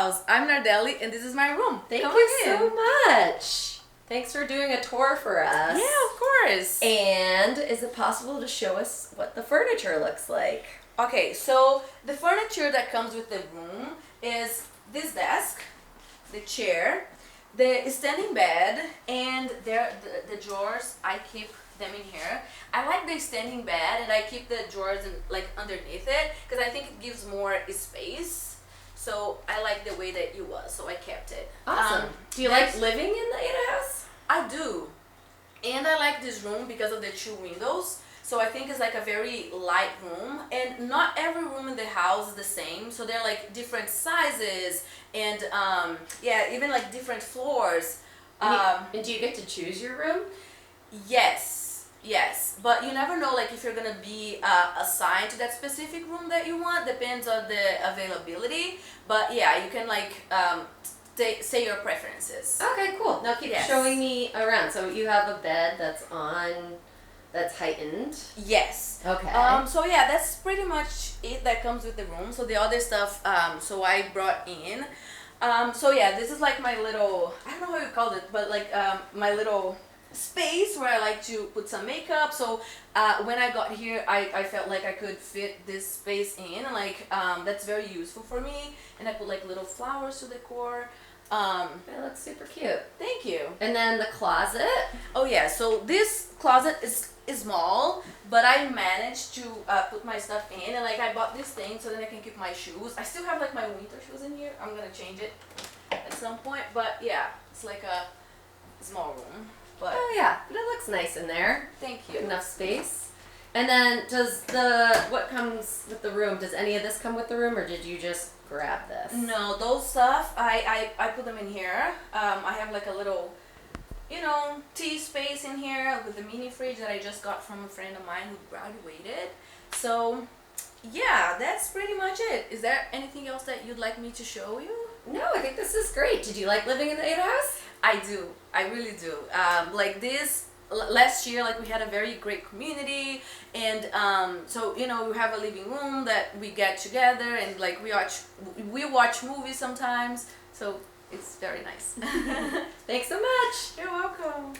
House. I'm Nardelly, and this is my room. Thank you so much. Thanks for doing a tour for us. Yeah, of course. And is it possible to show us what the furniture looks like? Okay, so the furniture that comes with the room is this desk, the chair, the standing bed, and the drawers. I keep them in here. I like the standing bed, and I keep the drawers underneath it because I think it gives more space. So I like the way that it was, so I kept it. Awesome. Do you like living in the Ada House? I do, and I like this room because of the 2 windows. So I think it's like a very light room, and not every room in the house is the same. So they're like different sizes, and yeah, even like different floors. And do you get to choose your room? Yes, but you never know like if you're gonna be assigned to that specific room that you want. Depends on the availability, but yeah, you can like say your preferences. Okay, cool. Now keep showing me around. So you have a bed that's heightened. Yes. Okay. So yeah, that's pretty much it that comes with the room. So the other stuff, so I brought in. So yeah, this is like my little, I don't know how you call it, but like my little space where I like to put some makeup. So when I got here, I felt like I could fit this space in, and like that's very useful for me. And I put like little flowers to decor. That looks super cute. Thank you. And then the closet. Oh yeah, so this closet is small, but I managed to put my stuff in, and like I bought this thing so then I can keep my shoes. I still have like my winter shoes in here. I'm gonna change it at some point, but yeah, it's like a small room. But oh yeah, but it looks nice in there. Thank you. Enough space. And then what comes with the room? Does any of this come with the room, or did you just grab this? No, those stuff I put them in here. I have like a little, tea space in here with the mini fridge that I just got from a friend of mine who graduated. So yeah, that's pretty much it. Is there anything else that you'd like me to show you? No, I think this is great. Did you like living in the Ada House? I do. I really do. Like this last year, like we had a very great community, and so we have a living room that we get together, and like we watch movies sometimes. So it's very nice. Thanks so much. You're welcome.